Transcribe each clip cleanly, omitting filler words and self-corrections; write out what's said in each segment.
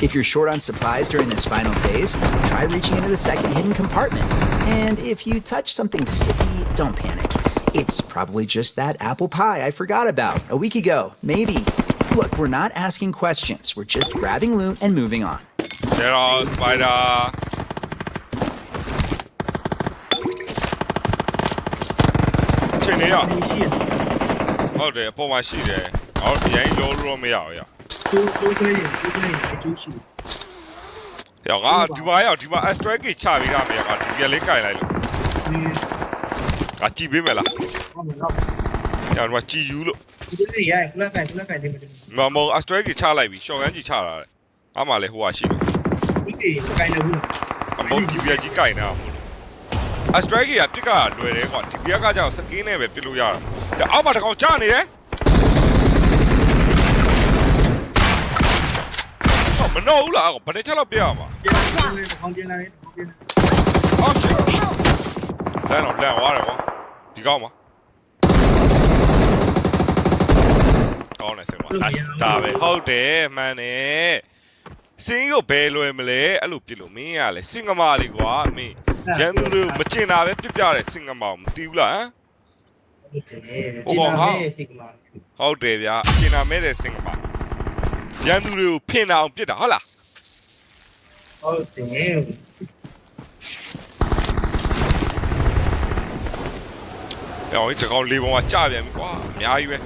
If you're short on supplies during this final phase, try reaching into the second hidden compartment. And if you touch something sticky, don't panic. It's probably just that apple pie I forgot about a week ago, maybe. Look, we're not asking questions. We're just grabbing loot and moving on. There are spider. Oh, the poor my shit. Oh, the ain't your room. Yeah. Yeah, do I strike it? Charlie, I'm a lick. I keep him. Yeah, what you look. Mamma, I strike it. Charlie, show Angie Charlie. I'm a who I see. I'm going to be a guy now. I strike it. I pick up where they want to be a guy out again with Piluya. The Amata Johnny, eh? No, but they tell a Biama. Oh, shit. Then on down, whatever. Digama. Honestly, stop it. Hold there, man. Sing your bello, Emily. I look at me. Sing a mali, what me. General Machina, sing a mom. Tula, eh? How dare ya? China made a sing a mom. General pin out, did a holla. Oh, damn. Yo, it's a go live on a child. Yeah,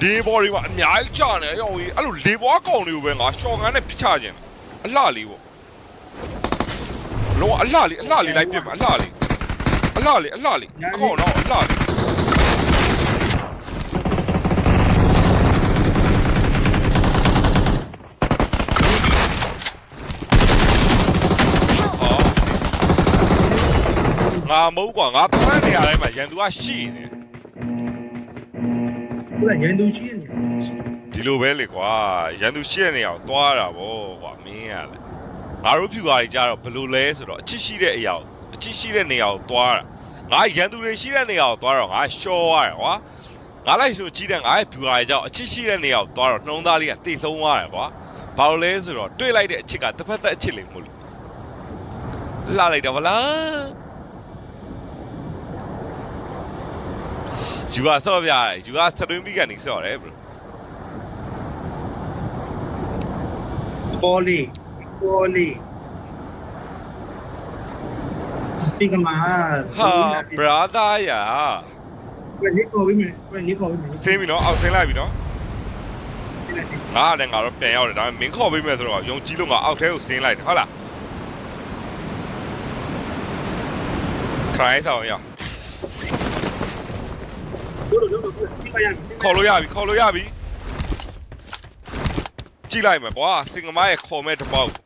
live or you are John. I don't live walk on you when I saw an epicharging. A lolly. No, a lolly like him, a lolly. Oh, no, a lolly. I'm going to do a sheet. Dilubelli qua, Yandushini out, Dwara, what me. I hope you are a blue laser, a chishi out, a chishi out, Dwara. I can't do a shilling out, Dwara, I show I like to cheat and I do I out, a chishi out, Dwara, no dali at this own wire, Paul laser or do like the chicken, the pet chilling. La la. You are so young. You are starting beginning, sorry, bro. Poly. Think Ha, brother, yeah. When you call me. Same, you know, I'll tell you, know. Ah, then I'll pay out. I'm being called with me. Young Chilunga, I'll tell you, saying like, holla. Cry out, yeah. Call Yabi. Chilai, my boy, sing my comment about.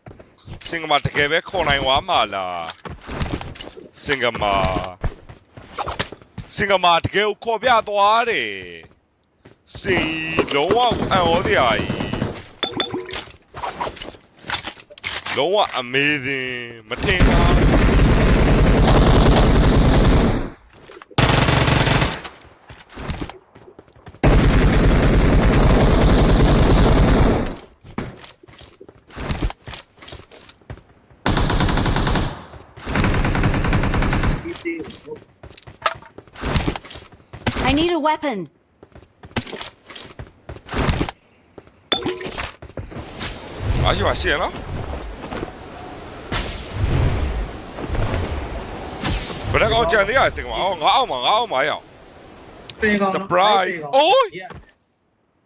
Sing my together, call 911. Sing ma to go call Biadoare. See, no one, all the eye. No one amazing. Matina. I need a weapon. Are you seeing now? But I got Jenny, I think, oh my, surprise. Oh, yeah.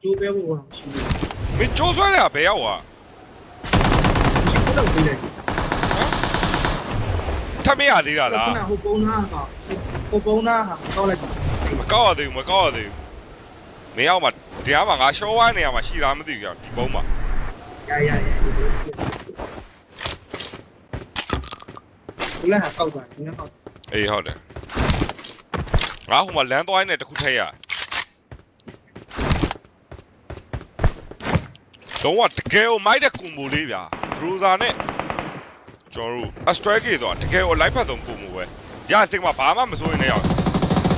Two people. me chose one up, yeah. Tell me, I did that. Có gì mấy ông mà đéo mà ngã số quá này mà xí làm cái gì vậy thì bông mà ê thôi đấy ngã không mà lén tôi này tôi không thấy à đúng rồi kêu máy đã cùng mù đi vậy rú ra nè cho rú à strike rồi kêu lại phải đồng cùng mù vậy giờ xin mà phá mà rồi này à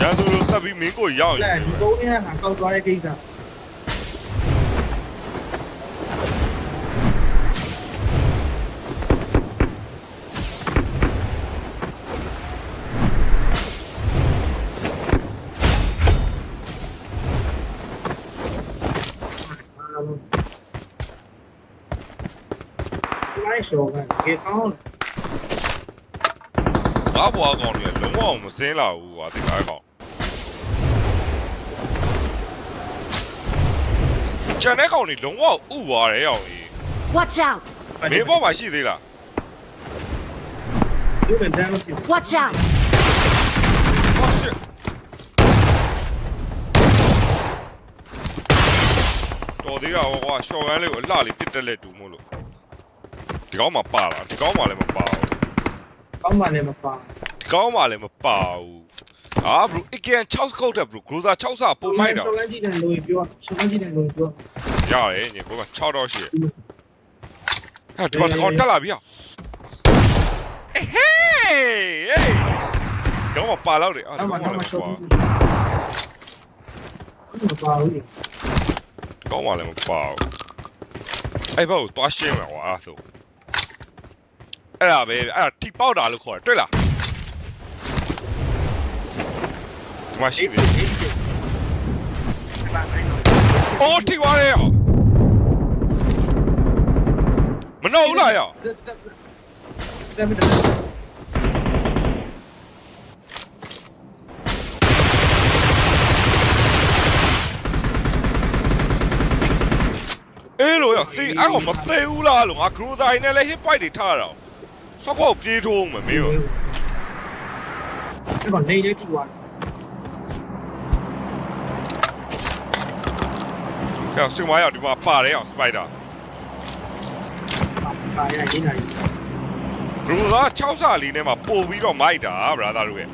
giờ tôi sẽ bị miếng của nhau là cố nha hàng câu toa kia kìa ရှော်ကကေကောင်း ငါဘွားကောင်တွေလုံးဝမစင်းလာဘူးကွာဒီကားကောင်ကျန်တဲ့ကောင်တွေလုံးဝဥသွားတယ်အောင်ကြီး Watch out! မင်းဘောမှာရှိသေးလား ဒီမဲ့တန်းလို့ဖြစ် Watch out! Oh shit တော်သေးတာကွာရှော့ကန်းလေးကိုအလှလေးပစ်တက်လက်တူမို့လို့ဒီကောင်မှပါလားဒီကောင်မှလည်းမပါဘူး ကောင်းမှလည်းမပါ ဒီကောင်မှလည်းမပါဘူးအာ bro အကင်6ကုတ်တယ် bro groza 6ဆပုံမိုက်တာ ရှော်ကန်းကြည့်တယ်လို့ပြောရှော်ကန်းကြည့်တယ်လို့ပြော ရတယ်ညီကိုက6တော့ရှိဟာဒီကောင်တက်လာပြီဟာအေးဟေးဒီကောင်မှပါတော့တယ်အာဒီ အမှ ကောင်မှ တော့မ လည်းမ ရှော် ပါ ဘူးမပါဘူး ဒီကောင်မှလည်းမပါဘူးအဲ့ဘက်ကိုတွားရှင်းမှာကွာအဲ့ဆိုအဲ့ဒါပဲအဲ့ဒါထိပေါက်တာလို့ခေါ်တယ်တွေ့လားဒီမှာရှိတယ်အော်ထိသွားတယ်ရောမနှောက်ဘူးလားရော တက်မတက် အေးလို့ရောစီအဲ့ကောင်မသေးဘူးလားလို့ငါ groza နဲ့လည်း hit point တွေထားတာဆော့ခေါက်ပြေးထိုးမယ်မင်းရော အဲ့ကနေလေးကြည့်သွား ကဲစင်မရောက်ဒီမှာပါတယ်အောင် spider ပါရရင်းနိုင် groza 6စာလေးနဲ့မှာပို့ပြီးတော့မိုက်တာ brother တို့ရဲ့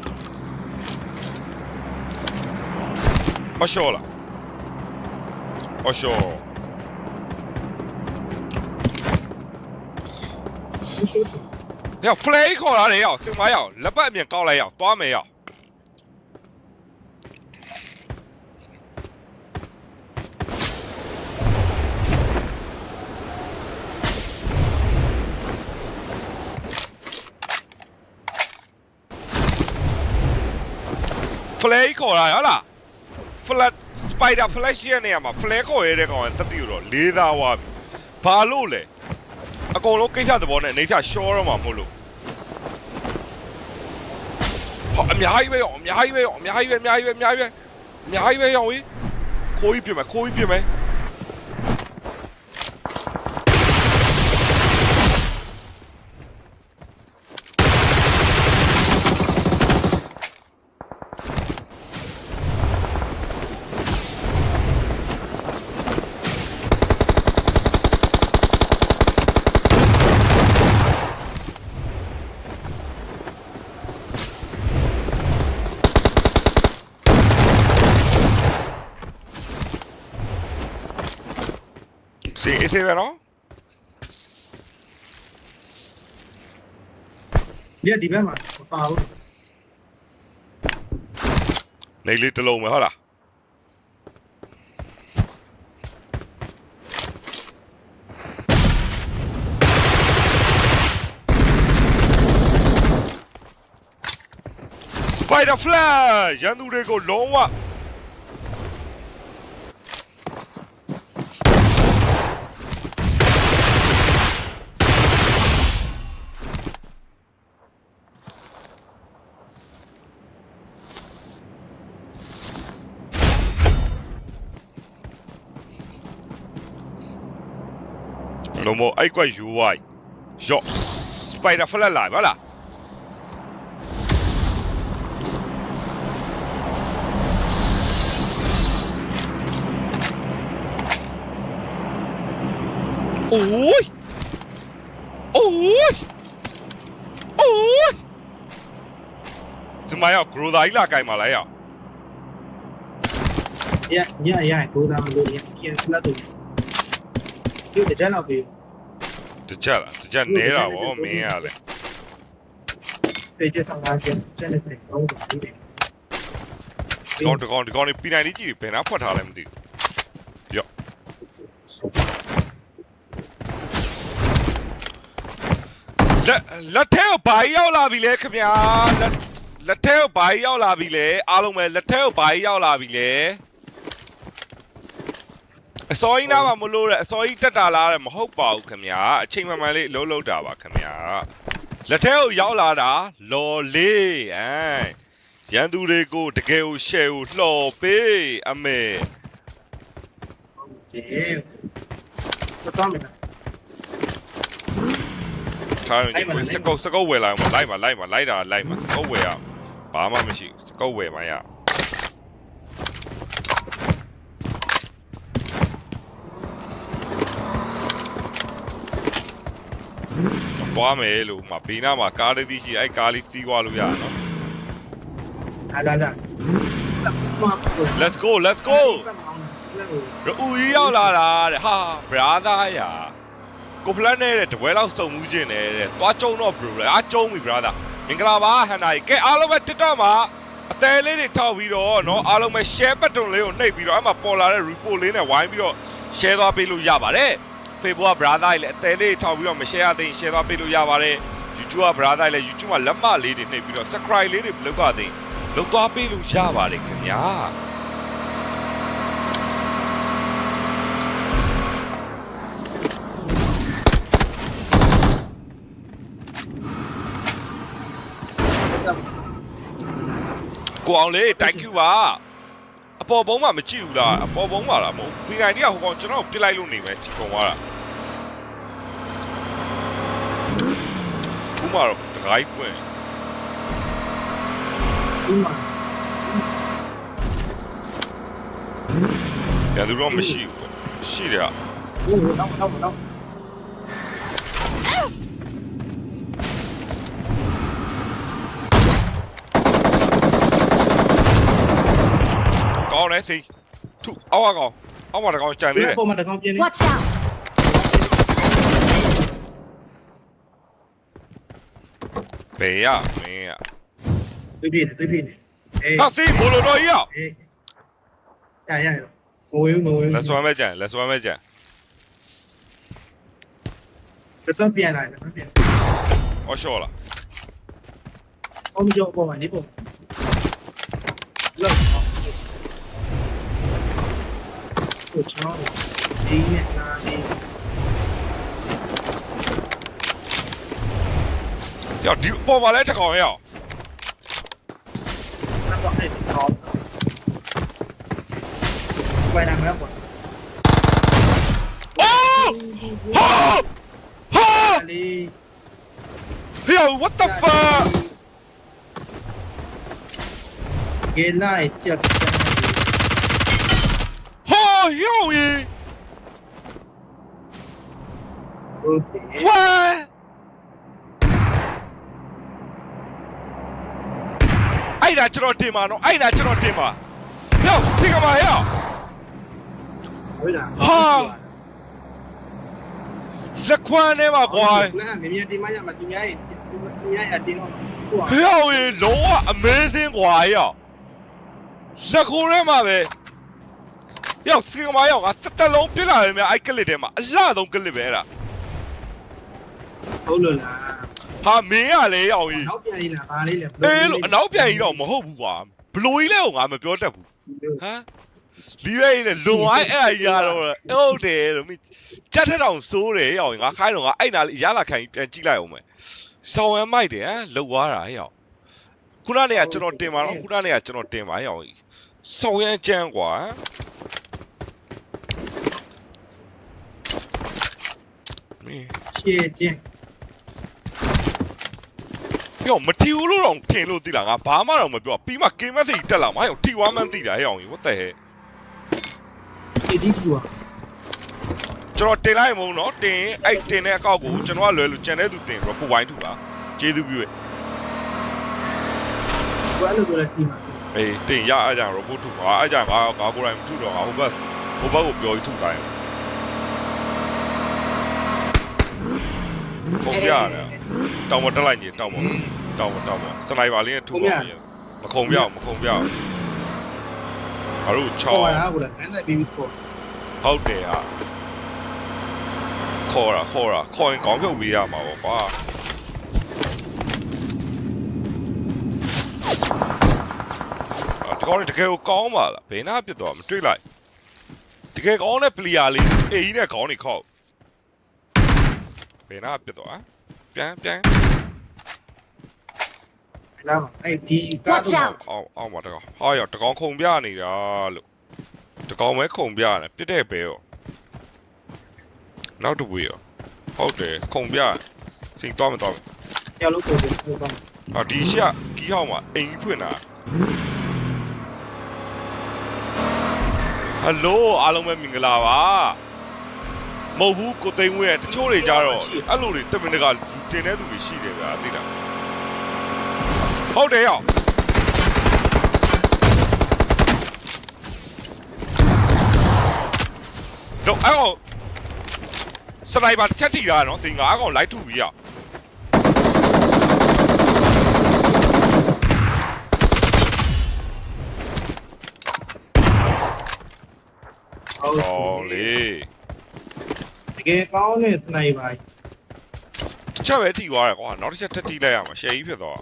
မလျှော်လားမလျှော်ည play ခေါ်လာတယ်ရောက်စင်မရောက်လက်ပတ်အမြင်ကောက်လိုက်ရောက်သွားမယ်ရောက်flash ခေါ်လာရလား flash spider flash ရဲ့နေရာမှာ flash ခေါ်ရတဲ့ကောင်ကတတိတော့လေးသားဝါပြီဘာလို့လဲအကုန်လုံးကိစ္စသဘောနဲ့အနေချရှောတော့မှာမဟုတ်လို့ဟောအများကြီးပဲရောအများကြီးပဲရောအများကြီးပဲအများကြီးပဲအများကြီးပဲအများကြီးပဲရောဝေးခိုးကြီးပြင်မယ်ခိုးကြီးပြင်မယ်စီအေးသေးပဲနော် ဒီဘက်မှာမပါဘူး နေလေးတစ်လုံးပဲဟုတ်လားစပိုက်ဒါဖလက်ရန်သူတွေကိုလုံးဝလုံးမအဲ့ကွက် UI ရော့စပိုက်ဒါဖလက်လာပါလားအိုးအိုးအိုးဒီမှာရောက် groza ကြီးလာကြိုင်มาလားရောက် ရကိုသားမလို့ပြန်စလက်တော့ဒီတကြလောက်ပြီ တကြလားတကြနဲတာဗောမင်းရလဲ ပေချဆောင်သားချင်းကျန်တဲ့တော့ပါလိမ့်မယ် ဒီကောင်နေပီနိုင်လေးကြည့်ဘယ်နာဖွက်ထားလဲမသိဘူးရော့လက်ထဲကိုဘာရောက်လာပြီလဲခင်ဗျာလက်ထဲကိုဘာရောက်လာပြီလဲအားလုံးပဲလက်ထဲကိုဘာရောက်လာပြီလဲ အစောကြီးနားမှာမလို့တဲ့အစောကြီးတက်တာလားတဲ့မဟုတ်ပါဘူးခင်ဗျာအချိန်မှန်မှန်လေးလှုပ်တာပါခင်ဗျာလက်ထဲကိုရောက်လာတာလော်လေးရန်သူတွေကိုတကယ်ကို share ကိုလှော်ပေးအမေ ကျေတော့မယ် ထားရင်ဒီစကုတ်ဝယ်လာမှာလိုက်မှာလိုက်တာလိုက်မှာစကုတ်ဝယ်ရဘာမှမရှိစကုတ်ဝယ်မှရသွားမယ်လို့မဘေးနားမှာကားလေးရှိအဲ့ကားလေးစီးသွားလို့ရနော် လာ Let's go ရူကြီးရောက်လာတာတဲ့ဟာ brother ရကိုဖလန်နဲ့တပွဲလောက်စုံမှုချင်းတယ်တဲ့သွားကျုံတော့ bro လေအားကျုံပြီ brother မင်္ဂလာပါဟန်နာကြီးကဲအားလုံးပဲ TikTok မှာအသေးလေးတွေထောက်ပြီးတော့เนาะအားလုံးပဲ share button လေးကိုနှိပ်ပြီးတော့အဲ့မှာပေါ်လာတဲ့ report လေးနဲ့ဝိုင်းပြီးတော့ share သွားပေးလို့ရပါတယ် Facebook က brother ကြီးလည်းအသေးလေးထောက်ပြီးတော့မ share ရသေးရင် share သွားပေးလို့ရပါတယ် YouTube က brother ကြီးလည်း YouTube မှာလက်မလေးတွေနှိပ်ပြီးတော့ subscribe လေးတွေမလုပ်ရသေးလုပ်သွားပေးလို့ရပါတယ်ခင်ဗျာကိုအောင်လေး thank you ပါအပေါ်ဘုံမှာမကြည့်ဘူးလားအပေါ်ဘုံမှာလားမဟုတ်ပြီးတိုင်းတည်းကဟိုကောင်ကျွန်တော်ပြစ်လိုက်လို့နေမယ်ဒီကောင်သွားတာဘူးမှာတော့တခိုင်းပွင့်ရသူတော့မရှိဘူးရှိတယ် တော့ကောင်းတယ်စိသူအောက်ကောင်အောက်မှာတကောင်ကြံသေးတယ် ပေါ်မှာတကောင်ပြင်းနေ Watch out! ဘယ်ရမင်းရ တွေ့ပြီအေး ဟာစီမိုလိုတော်ကြီးရ အေးရမဝေး လက်စွမ်းမဲ့ကြံ တော့ပြန်လာတယ်ပြန် အော်ရှော့လား အော်မကြောပေါ်မှာနေပေါ်လောက်ကိုချောင်းဒီနဲ့လာနေ ရဒီပေါ်မှာလဲတကောင်ရ တော့အဲ့တော့ဝိုင်းနာမှာပေါ့ အိုးဟာ လေ Yo what the fuck ကဲလိုက်ချက် ဟာယောရေ โอเค ဝါအဲ့ဒါကျွန်တော်တင်ပါနော်အဲ့ဒါကျွန်တော်တင်ပါယောဒီကမာယော ဟုတ်လား လက်ခွမ်းထဲမှာကွာ နားမြင်ဒီမရမှာသူများရဲ့သူများရဲ့တင်းတော့ဟုတ် ယောရေလုံးဝ amazing ကွာယောလက်ကိုယ်ထဲမှာပဲယောစီကမာယောကတက်လုံးပြစ်လာတယ်မြအဲ့ကလစ်ထဲမှာအလှဆုံးကလစ်ပဲအဲ့ဒါ ဟုတ်လို့လား ဟာမင်းရလေယောကြီး နောက်ပြန်နေတာဗာလေးလေ အေးလို့အနောက်ပြန်ကြီးတော့မဟုတ်ဘူးကွာဘလိုကြီးလဲကိုငါမပြောတတ်ဘူးဟမ်လီရဲနဲ့လွန်ဝိုင်းအဲ့အရာတော့ဟုတ်တယ်လို့မိကြက်ထက်တောင်စိုးတယ်ရောငါခိုင်းတော့ငါအဲ့နာရလာခံပြန်ကြည့်လိုက်အောင်မယ်ဆောင်းဝမ်းမိုက်တယ်ဟမ်လှုပ်သွားတာဟဲ့ရောခုနကကျွန်တော်တင်ပါတော့ခုနကကျွန်တော်တင်ပါရောဆောင်းရမ်းကြမ်းကွာမင်း ရှင်းချင်း ပြောမထီဘူးလို့တော့ထင်လို့သိလားငါဘာမှတော့မပြောပြီးမှကင်းမသိတက်လာမဟဲ့ထီဝါမှန်းသိတာဟဲ့အောင် what the hell ဒီကူอ่ะ ကျွန်တော်တင်လိုက်မုံနော်တင်အဲ့တင်တဲ့အကောက်ကိုကျွန်တော်ကလွယ်လို့ကြံတဲ့သူတင်ပြီးတော့ကိုဝိုင်းထုပါကျေးဇူးပြုရ ဘာလို့လဲဒီမှာ အေးတင်ရအားကြောင့် robot ထုပါအားကြောင့်ငါကိုယ်တိုင်မထုတော့ငါဟိုဘက်ကိုပြောပြီးထုတိုင်းပုံပြရတယ်တောင်မတက်လိုက်ကြီးတောင်မစနိုက်ပါလေးနဲ့ထုပါမခုံပြောက်ငါတို့ချော ဟော င်း တာကိုလည်းအဲ့ဒါပြီးပေါ့ ဟုတ်တယ်ဟာခေါ်ရင်ကောင်းဖြုတ်ပေးရမှာပေါ့ကွာဒီကောင်တကယ်ကိုကောင်းပါလားဘယ်နာပြစ်သွားမတွေ့လိုက် တကယ်ကောင်းတဲ့ player လေးအေးနဲ့ခေါင်းနေခောက်ဘယ်နာပြတ်သွားပြန် လာမအဲ့ဒီကား Watch တော့ out! အောင်ပါတကောင်ဟာရတကောင်ခုံပြနေတာလို့တကောင်ပဲခုံပြရတယ်ပြစ်တဲ့ပဲရောနောက်တစ်ဝေးရောဟုတ်တယ်ခုံပြစိတ်သွားမသွားဘူး ကျော်လို့ပို့ပို့တော့ ဟာဒီရှက်ကီးဟောင်းမှာအိမ်ကြီးဖွင့်တာဟယ်လိုအားလုံးပဲမင်္ဂလာပါမဟုတ်ဘူးကိုသိန်းဝင်းရဲ့တချို့တွေကြတော့အဲ့လိုတွေတမင်တကာတင်တဲ့သူတွေရှိတယ်ဗျာသိလားဟုတ်တယ်ရောတော့အဲ့ကောင်စနိုက်ပါတစ်ချက်ထိတာနော်စင်ကအဲ့ကောင်လိုက်ထုပြီးရဟုတ် ဟောလေ တကယ်ကောင်းတဲ့စနိုက်ပါ တစ်ချက်ပဲထိသွားတယ်ကွာနောက်တစ်ချက်ထပ်ထိလိုက်ရမှာရှယ်ကြီးဖြစ်သွား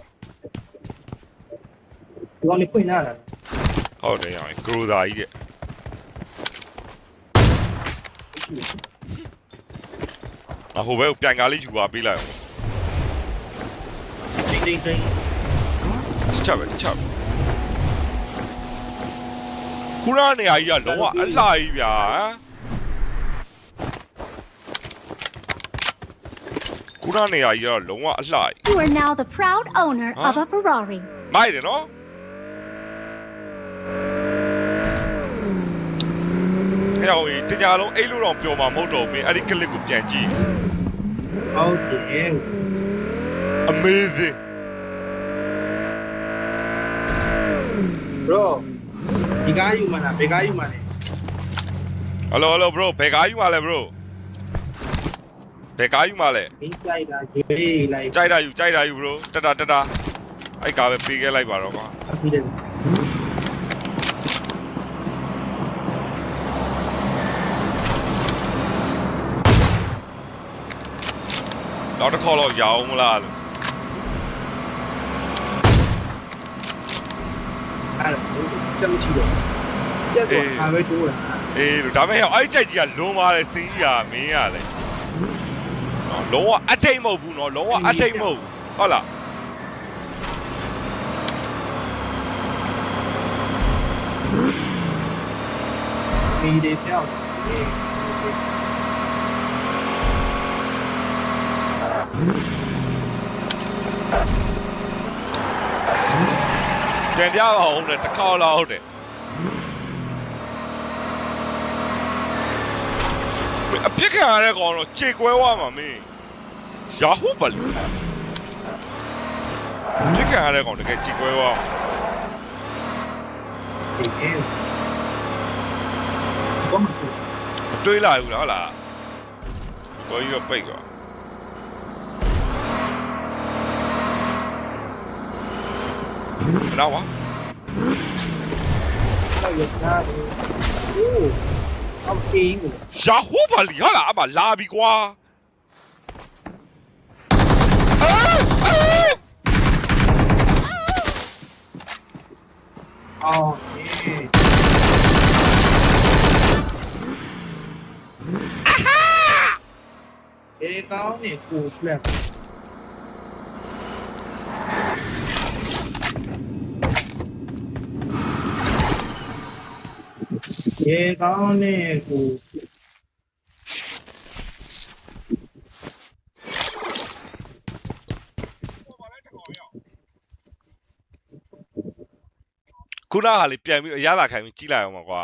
ဒီကောင်လေးဖွင့်လာတာ ဟုတ်တယ်ရောဂရိုသာကြီးတဲ့အဟိုဘက်ပြန်ကားလေးယူသွားပေးလိုက်အောင် တိတ်တိတ်တိတ် တစ်ချက်ခုနနေရာကြီးကလုံးဝအလှကြီးဗျာခုနနေရာကြီးကတော့လုံးဝအလှကြီး You are now the proud owner of a Ferrari. မိုက်တယ်နော်အဲ့ဟိုတင်ညာလုံးအဲ့လိုတော့ပြောမှာမဟုတ်တော့မင်းအဲ့ဒီကလစ်ကိုပြန်ကြည့် ဟုတ်တယ် Amazing bro ဒီကားယူမှာလားဘယ်ကားယူမှာလဲ Hello bro ဘယ်ကားယူမှာလဲ bro ဘယ်ကားယူမှာလဲ မင်းကြိုက်တာရေးလိုက် ကြိုက်တာယူ bro တက်တာအဲ့ကားပဲပေးခဲ့လိုက်ပါတော့ကွာ အခုတည်း နောက်တစ်ခေါက်တော့ရအောင်မလားလို့ အဲ့ဒါစမ်းချီတော့ကျက်တော့အားပဲတိုးတာ အေးလို့ဒါမဲ့အဲ့ကြိုက်ကြီးကလွန်ပါတယ်စင်းကြီးကမင်းရလေနော်လုံးဝအထိတ်မဟုတ်ဘူးနော်လုံးဝအထိတ်မဟုတ်ဘူးဟုတ်လား ဒီတွေပြောင်း ပြန်ပြပါအောင်လေတစ်ခေါက်လောက်ဟုတ်တယ်အပြစ်ခံရတဲ့ကောင်တော့ခြေကွဲသွားမှာမင်းရာဟုပါလို့အပြစ်ခံရတဲ့ကောင်တကယ်ခြေကွဲသွား ဒီကဲဘာမှမ တွေးလာဘူးလားဟုတ်လားကိုကြီးတော့ပိတ်သွားနောက်ပါ တော့ရတာโอ้เอาเองကို ရာဟုပါလီဟာလားအမလာပြီကွာအော်ကောင်းနေကိုဖလက်ကောင်းနေကို ခုနကလေပြန်ပြီးအရသာခိုင်ပြီးကြီးလိုက်အောင်ပါကွာ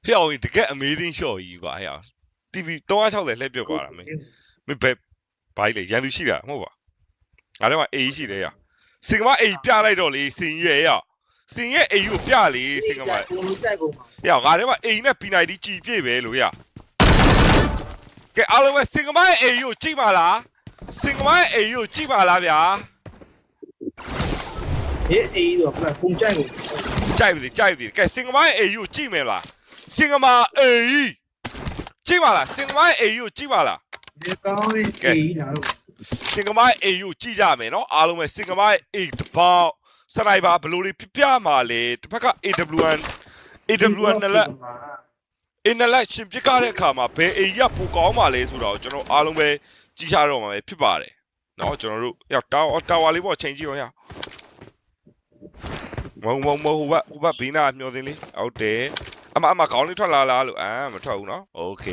ဟဲ့အောင်တကယ် amazing shot ကြီးကွာဟဲ့အောင် TV 360လှည့်ပြတ်သွားတာမင်းဘယ်ဘာကြီးလဲရန်သူရှိတာမဟုတ်ပါငါတို့က A ရှိတယ်ရစင်ကမ A ပြလိုက်တော့လေစင်ရဲ့ရစင်ရဲ့ A ကိုပြလေစင်ကမ ကိုလူကြိုက်ကုန်ပါ ရငါတို့က A နဲ့ P90 ကြည်ပြည့်ပဲလို့ရကဲအားလုံးပဲစင်ကမရဲ့ A ကိုကြည့်ပါလားစင်ကမရဲ့ A ကိုကြည့်ပါလားဗျာ အေးတော့ဖလက်ပုံကြိုက်ကုန် ကြိုက်ပြီကဲစင်ကမရဲ့ A ကိုကြည့်မယ်လားစင်ကမ A ကြည့်ပါလားစင်ကမရဲ့ A ကိုကြည့်ပါလား ဒီကောင်းနေအေးလာတော့ စင်ကမရဲ့ A ကိုကြည့်ကြမယ်နော်အားလုံးပဲစင်ကမရဲ့ A တပေါက် စနိုက်ပါဘလို့တွေပြမှာလေတစ်ဖက်က AWN နှစ်လက်နှစ်လက်ရှင်ပြစ်ကားတဲ့အခါမှာဘယ်အိမ်ရပိုကောင်းပါလဲဆိုတော့ကျွန်တော်အားလုံးပဲကြည့်ရတော့မှာပဲဖြစ်ပါတယ်နော်ကျွန်တော်တို့ရောက်တာဝါလေးပေါ့ချိန်ကြည့်အောင်ရမဟုတ်ဟိုဘဘေးနာမျောစင်းလေးဟုတ်တယ်အမခေါင်းလေးထွက်လာလားလို့မထွက်ဘူးနော်โอเค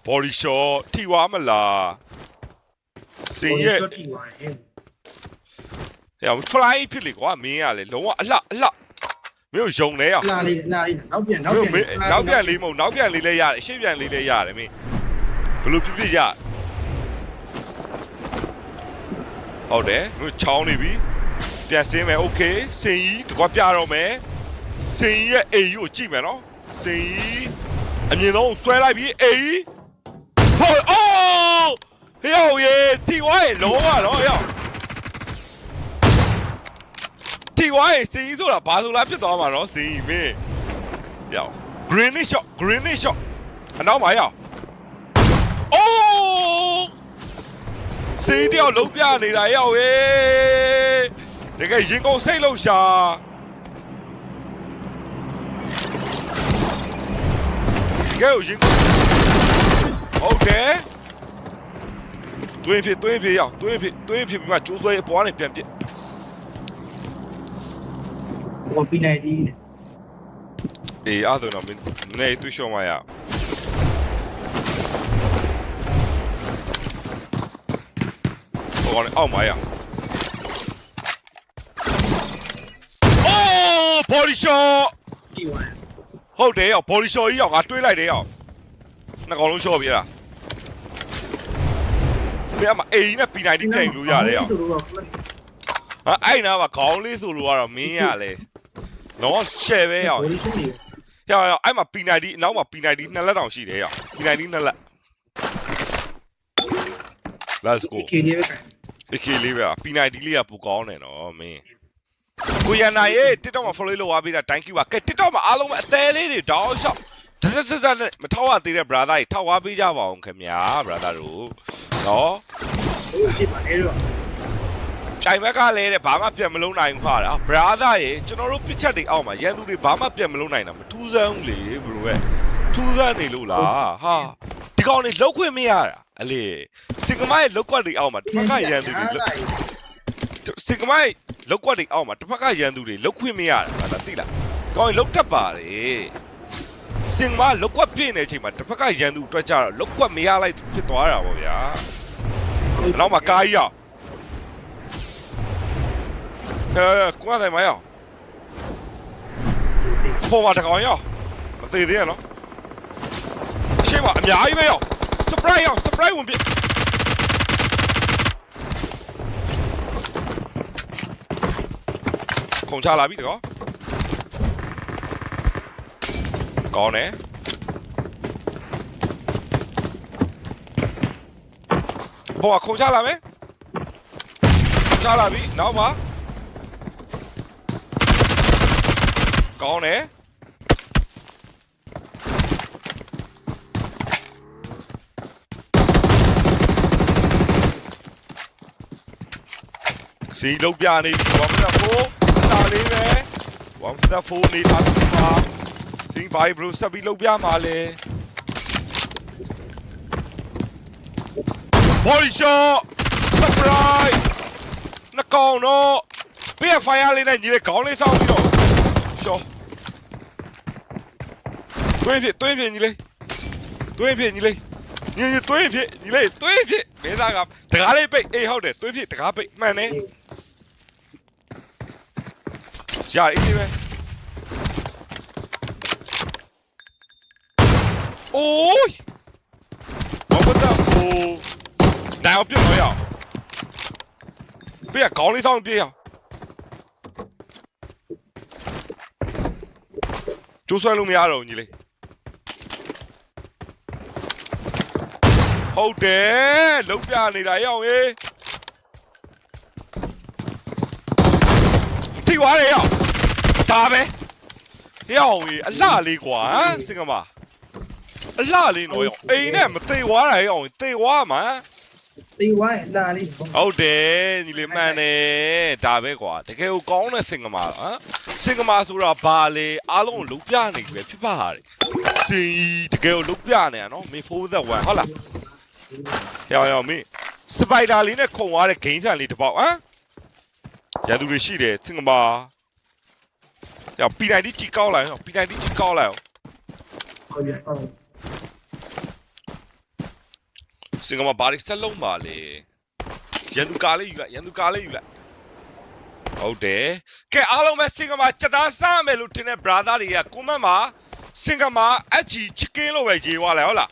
body shot ထိွားမလားစင်ရဲ့ဟဲ့ fly ဖြစ်လေကွာမင်းရလေလုံးဝအလှမင်းယုံနေရလာလေးနောက်ပြန်လေးမဟုတ်နောက်ပြန်လေးလည်းရတယ်အရှေ့ပြန်လေးလည်းရတယ်မင်းဘလို့ဖြစ်ရဟုတ်တယ်မင်းချောင်းနေပြီပြန်ဆင်းမယ်โอเคစင်ကြီးတကွာပြတော့မယ်စင်ကြီးရဲ့အိမ်ကိုကြည့်မယ်နော်စင်ကြီးအမြင်ဆုံးဆွဲလိုက်ပြီအိမ်ဟုတ်အိုးဟေးရေတီဝိုင်းလုံးဝတော့ဟေးတီဝိုင်းစင်ကြီးဆိုတာဘာလို့လားဖြစ်သွားမှာနော်စင်ကြီးမင်းယော grenade shot အနောက်မှာရောက်အိုးစင်တယောက်လုံးပြနေတာရောက်ဟေးတကယ်ရင်ကုန်စိတ်လို့ရှာတကယ်ရင်ဟုတ်တယ်တွင်းဖြစ်ရောက်တွင်းဖြစ်ပြီးမှကျိုးဆွဲအပွားနဲ့ပြန်ပြစ်ဟိုပြီးနိုင်ဒီအေးအဲ့ဒါတော့မင်းနေသူရှောင်းမရဟိုအောက်မှာရbody shot ဟုတ်တယ်ရောက် body shot ကြီးရောက်ငါတွေးလိုက်တယ်ရောက်နှစ်ကောင်လုံး shot ပြလားဒီအမအိမ်နဲ့ P90 ထိုင်လို့ရတယ်ရောက်ဟာအဲ့နာမှာခေါင်းလေးဆိုလို့ကတော့မင်းရလေတော့ share ပဲရောက်ရောက်အဲ့မှာ P90 အနောက်မှာ P90 နှစ်လက်တောင်ရှိတယ်ရောက် P90 နှစ်လက် let's go AK လေးပဲ P90 လေးကပူကောင်းတယ်နော်မင်းကိုရနာရဲ့ TikTok မှာ follow လုပ်သွားပေးတာ thank you ပါကဲ TikTok မှာအားလုံးပဲအသေးလေးတွေတောင်းလျှောက်ဆက်မထောက်ရသေးတဲ့ brother ကြီးထောက်သွားပေးကြပါအောင်ခင်ဗျာ brother တို့နော်ဖြစ်ပါလေတော့ခြိုင်ဘက်ကလည်းတဲ့ဘာမှပြန်မလုံးနိုင်ဘူးခါတာ brother ရေကျွန်တော်တို့ပြစ်ချက်တွေအောက်မှာရန်သူတွေဘာမှပြန်မလုံးနိုင်တာမထူးဆန်းဘူးလေ bro ရဲ့ထူးဆန်းနေလို့လားဟာဒီကောင်တွေလောက်ခွင့်မရတာအလေစင်ကမိုင်းလောက်ကွက်တွေအောက်မှာတစ်ဖက်ကရန်သူတွေစင်ကမိုင်းလောက်ကွက်တွေအောက်မှာတစ်ဖက်ကရန်သူတွေလောက်ခွင့်မရတာငါသိလားကောင်းရင်လောက်တတ်ပါလေစင်မလောက်ကွက်ပြည့်နေတဲ့အချိန်မှာတစ်ဖက်ကရန်သူတွက်ကြတော့လောက်ကွက်မရလိုက်ဖြစ်သွားတာပေါ့ဗျာနောက်မှာကားကြီးရောက်ကွာတယ်မရောက်ပေါ်မှာတကောင်ရောက်မသေးသေးရနော်ရှေ့မှာအများကြီးပဲရောက် surprise ရောက် surprise ဝင်ပြခုံချလာပြီတကောကောင်းတယ်ပေါ်ခုံချလာမယ်ချလာပြီနောက်ပါကောင်းတယ်စီလုံးပြနေပြီဘာမှမဟုတ်တာလေးပဲ154နေတာပါစင်ဘိုင်ဘရိုဆက်ပြီးလုံးပြမှာလေ body shot surprise နှကောင်တော့ပြည့် fire လေးနဲ့ညီလေးခေါင်းလေးစောင်းပြီးတော့ရှောတွင်းဖြစ်ညီလေးတွင်းဖြစ်ညီလေးညီတွင်းဖြစ်ညီလေးတွင်းဖြစ်မင်းသားကတကားလေးပိတ်အေးဟုတ်တယ်တွင်းဖြစ်တကားပိတ်မှန်တယ်ရှာအေးပဲအိုးဘာမှတော့တိုင်ပြတ်တော့ရပြည့်ခေါင်းလေးစောင်းပြေးရကျိုးဆွဲလို့မရတော့ဘူးညီလေးဟုတ်တယ်လုံးပြနေတာရောက်ဟေးထိသွားတယ်ရောက်ဒါပဲရောက်ဟေးအလှလေးကွာစင်ကမအလှလေးတော့ရောက်အိမ်နဲ့မသေးသွားတာရောက်သေသွားမှာ တေးဝိုင်းလာလေး ဟုတ်တယ်ညီလေးမှန်တယ်ဒါပဲကွာတကယ်ကိုကောင်းတဲ့စင်ကမာဟမ်စင်ကမာဆိုတာဘာလဲအားလုံးကိုလုံးပြနေပြီပဲဖြစ်ပါဟာစင်တကယ်ကိုလုံးပြနေရနော်မင်း41ဟုတ်လားရောင်မင်းစပိုက်ဒါလေးနဲ့ခုံသွားတဲ့ဂိမ်းဆန်လေးတစ်ပေါက်ဟမ်ရန်သူတွေရှိတယ်စင်ကမာရောင်ပီတိုင်းကြီးကောက်လိုက်ရောပီတိုင်းကြီးကောက်လိုက် ဟုတ်ရဲ့ဟုတ် စင်ကမာဘာတွေဆက်လုံးပါလေရန်သူကားလေးယူလိုက်ဟုတ်တယ်ကဲအားလုံးပဲစင်ကမာစက်သားစားမယ်လို့ထင်တဲ့ brother တွေကကွန်မန့်မှာစင်ကမာအချီချစ်ကင်းလို့ပဲရေးသွားလိုက်ဟုတ်လား